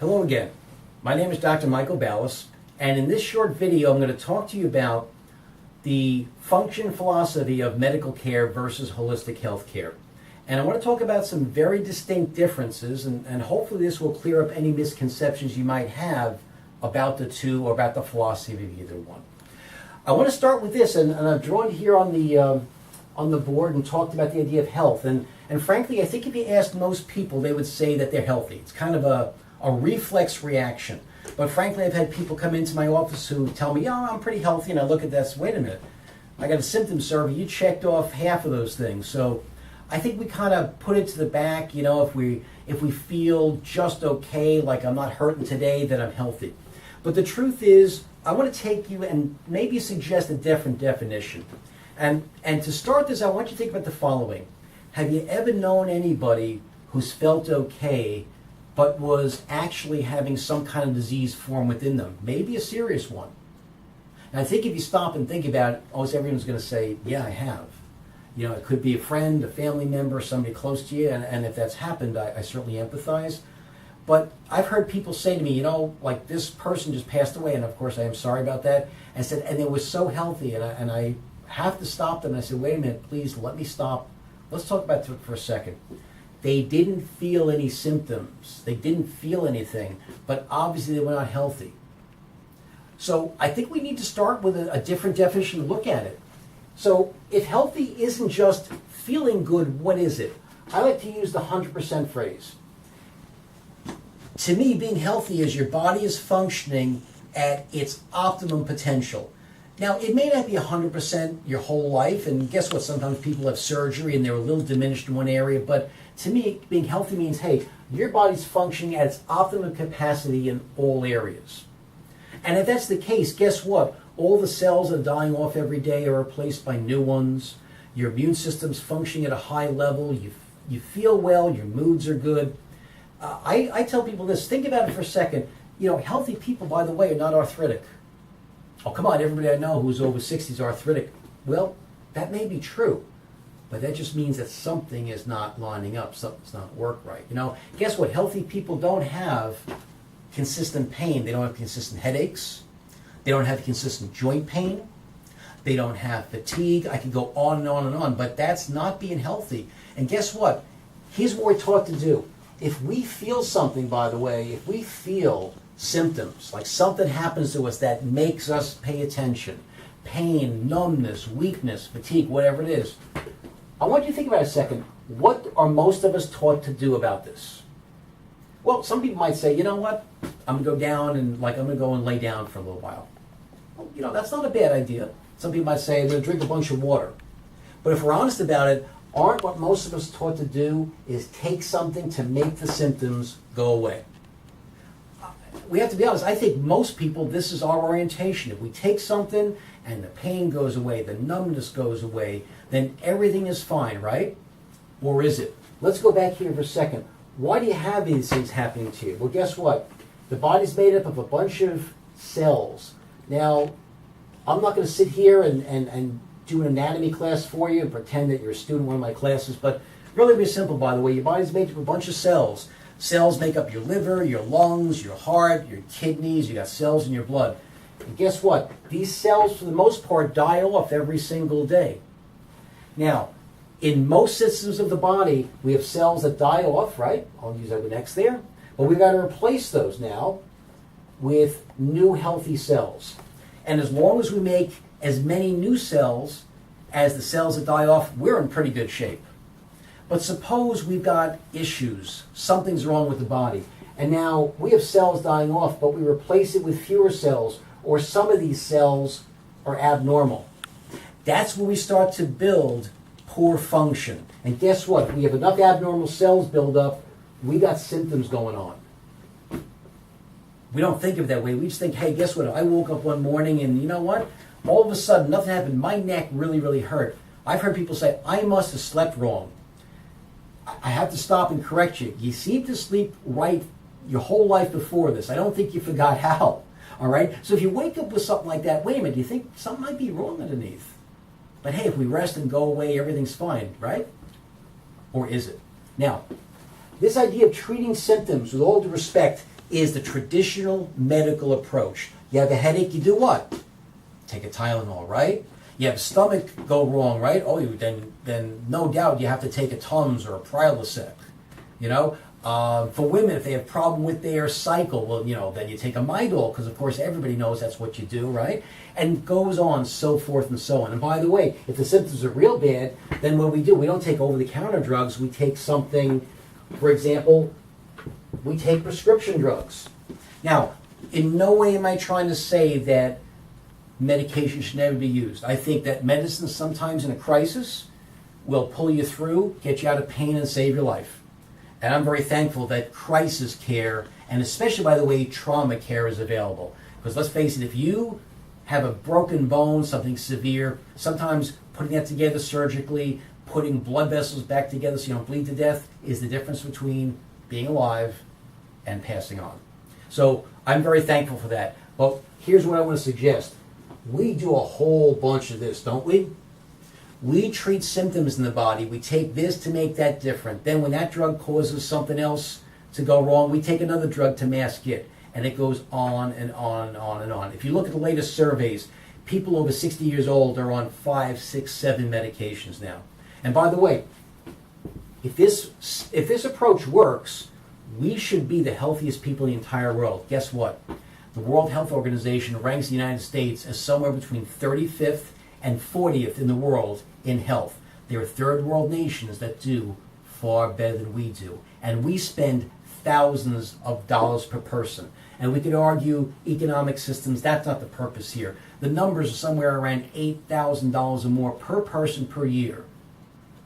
Hello again. My name is Dr. Michael Ballas, and in this short video I'm going to talk to you about the function philosophy of medical care versus holistic health care. And I want to talk about some very distinct differences, and hopefully this will clear up any misconceptions you might have about the two or about the philosophy of either one. I want to start with this, and I've drawn here on the board and talked about the idea of health. And frankly, I think if you ask most people, they would say that they're healthy. It's kind of a reflex reaction. But frankly, I've had people come into my office who tell me, yeah, I'm pretty healthy, and I look at this, wait a minute, I got a symptom survey, you checked off half of those things. So I think we kind of put it to the back, if we feel just okay, like I'm not hurting today, then I'm healthy. But the truth is, I want to take you and maybe suggest a different definition. And to start this, I want you to think about the following. Have you ever known anybody who's felt okay but was actually having some kind of disease form within them, maybe a serious one? And I think if you stop and think about it, almost everyone's going to say, yeah, I have. It could be a friend, a family member, somebody close to you, and if that's happened, I certainly empathize. But I've heard people say to me, like this person just passed away, and of course I am sorry about that, and they were so healthy, and I have to stop them. I said, wait a minute, please let me stop. Let's talk about it for a second. They didn't feel any symptoms. They didn't feel anything, but obviously they were not healthy. So I think we need to start with a different definition to look at it. So if healthy isn't just feeling good, what is it? I like to use the 100% phrase. To me, being healthy is your body is functioning at its optimum potential. Now, it may not be 100% your whole life, and guess what? Sometimes people have surgery and they're a little diminished in one area, but to me, being healthy means, hey, your body's functioning at its optimum capacity in all areas. And if that's the case, guess what? All the cells that are dying off every day are replaced by new ones. Your immune system's functioning at a high level. You feel well. Your moods are good. I tell people this. Think about it for a second. Healthy people, by the way, are not arthritic. Oh, come on, everybody I know who's over 60 is arthritic. Well, that may be true, but that just means that something is not lining up, something's not work right. Guess what? Healthy people don't have consistent pain. They don't have consistent headaches. They don't have consistent joint pain. They don't have fatigue. I could go on and on and on, but that's not being healthy. And guess what? Here's what we're taught to do. If we feel something, by the way, if we feel symptoms, like something happens to us that makes us pay attention, pain, numbness, weakness, fatigue, whatever it is, I want you to think about it a second. What are most of us taught to do about this? Well, some people might say, you know what? I'm going to go down and I'm going to go and lay down for a little while. Well, that's not a bad idea. Some people might say, I'm going to drink a bunch of water. But if we're honest about it, aren't what most of us taught to do is take something to make the symptoms go away? We have to be honest. I think most people, this is our orientation. If we take something and the pain goes away, the numbness goes away, then everything is fine, right? Or is it? Let's go back here for a second. Why do you have these things happening to you? Well, guess what? The body's made up of a bunch of cells. Now, I'm not going to sit here and do an anatomy class for you and pretend that you're a student in one of my classes, but really be simple, by the way. Your body's made up of a bunch of cells. Cells make up your liver, your lungs, your heart, your kidneys. You got cells in your blood. And guess what? These cells, for the most part, die off every single day. Now, in most systems of the body, we have cells that die off, right? I'll use that with X there. But we've got to replace those now with new healthy cells. And as long as we make as many new cells as the cells that die off, we're in pretty good shape. But suppose we've got issues, something's wrong with the body, and now we have cells dying off, but we replace it with fewer cells, or some of these cells are abnormal. That's where we start to build poor function. And guess what? If we have enough abnormal cells build up, we got symptoms going on. We don't think of it that way. We just think, hey, guess what? I woke up one morning and you know what? All of a sudden, nothing happened. My neck really, really hurt. I've heard people say, I must have slept wrong. I have to stop and correct you. You seem to sleep right your whole life before this. I don't think you forgot how. All right? So if you wake up with something like that, wait a minute, do you think something might be wrong underneath? But hey, if we rest and go away, everything's fine, right? Or is it? Now, this idea of treating symptoms, with all due respect, is the traditional medical approach. You have a headache, you do what? Take a Tylenol, right? You have a stomach go wrong, right? Oh, then no doubt you have to take a Tums or a Prilosec. You know, for women, if they have problem with their cycle, well, you know, then you take a Midol, because of course everybody knows that's what you do, right? And goes on, so forth and so on. And by the way, if the symptoms are real bad, then what we do, we don't take over-the-counter drugs. We take something, for example, we take prescription drugs. Now, in no way am I trying to say that medication should never be used. I think that medicine sometimes in a crisis will pull you through, get you out of pain, and save your life. And I'm very thankful that crisis care, and especially, by the way, trauma care is available. Because let's face it, if you have a broken bone, something severe, sometimes putting that together surgically, putting blood vessels back together so you don't bleed to death is the difference between being alive and passing on. So I'm very thankful for that. But here's what I want to suggest. We do a whole bunch of this, don't we? We treat symptoms in the body. We take this to make that different. Then when that drug causes something else to go wrong, we take another drug to mask it. And it goes on and on and on and on. If you look at the latest surveys, people over 60 years old are on 5, 6, 7 medications now. And by the way, if this approach works, we should be the healthiest people in the entire world. Guess what? The World Health Organization ranks the United States as somewhere between 35th and 40th in the world in health. There are third world nations that do far better than we do. And we spend thousands of dollars per person. And we could argue economic systems, that's not the purpose here. The numbers are somewhere around $8,000 or more per person per year.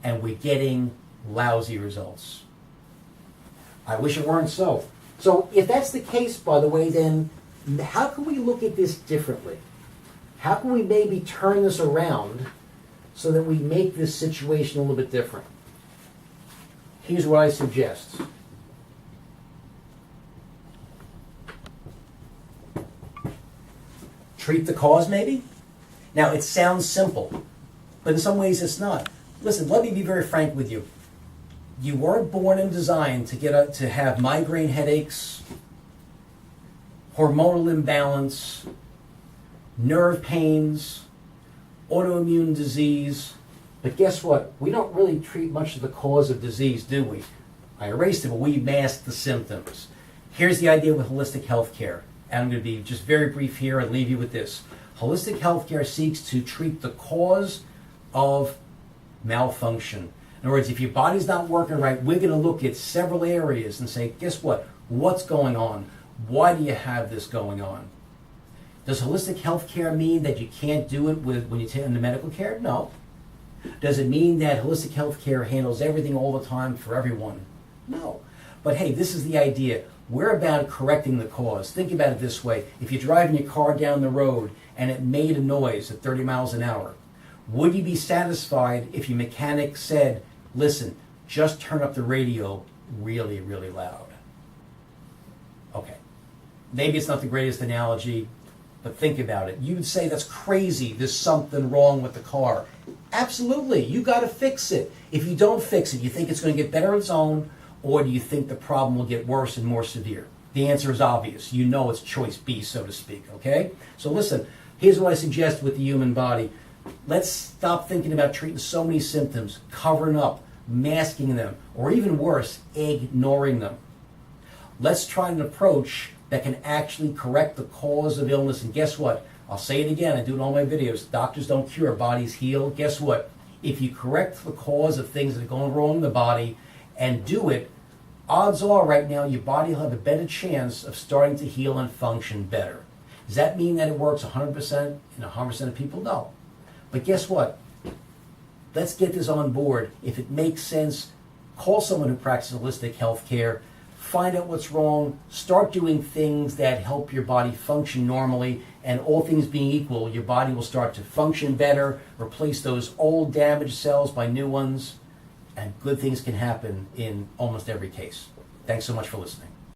And we're getting lousy results. I wish it weren't so. So if that's the case, by the way, then how can we look at this differently? How can we maybe turn this around so that we make this situation a little bit different? Here's what I suggest. Treat the cause, maybe? Now, it sounds simple, but in some ways it's not. Listen, let me be very frank with you. You weren't born and designed to have migraine headaches, hormonal imbalance, nerve pains, autoimmune disease. But guess what? We don't really treat much of the cause of disease, do we? I erased it, but we mask the symptoms. Here's the idea with holistic health care. And I'm going to be just very brief here and leave you with this. Holistic healthcare seeks to treat the cause of malfunction. In other words, if your body's not working right, we're going to look at several areas and say, guess what? What's going on? Why do you have this going on? Does holistic healthcare mean that you can't do it when you take in the medical care? No. Does it mean that holistic healthcare handles everything all the time for everyone? No. But hey, this is the idea. We're about correcting the cause. Think about it this way. If you're driving your car down the road and it made a noise at 30 miles an hour, would you be satisfied if your mechanic said, listen, just turn up the radio really, really loud? Okay. Maybe it's not the greatest analogy, but think about it. You would say that's crazy. There's something wrong with the car. Absolutely. You got to fix it. If you don't fix it, you think it's going to get better on its own, or do you think the problem will get worse and more severe? The answer is obvious. You know it's choice B, so to speak, okay? So listen, here's what I suggest with the human body. Let's stop thinking about treating so many symptoms, covering up, masking them, or even worse, ignoring them. Let's try an approach that can actually correct the cause of illness. And guess what? I'll say it again. I do it in all my videos. Doctors don't cure, bodies heal. Guess what? If you correct the cause of things that are going wrong in the body and do it, odds are right now your body will have a better chance of starting to heal and function better. Does that mean that it works 100% in 100% of people? No. But guess what? Let's get this on board. If it makes sense, call someone who practices holistic health care. Find out what's wrong. Start doing things that help your body function normally. And all things being equal, your body will start to function better, replace those old damaged cells by new ones, and good things can happen in almost every case. Thanks so much for listening.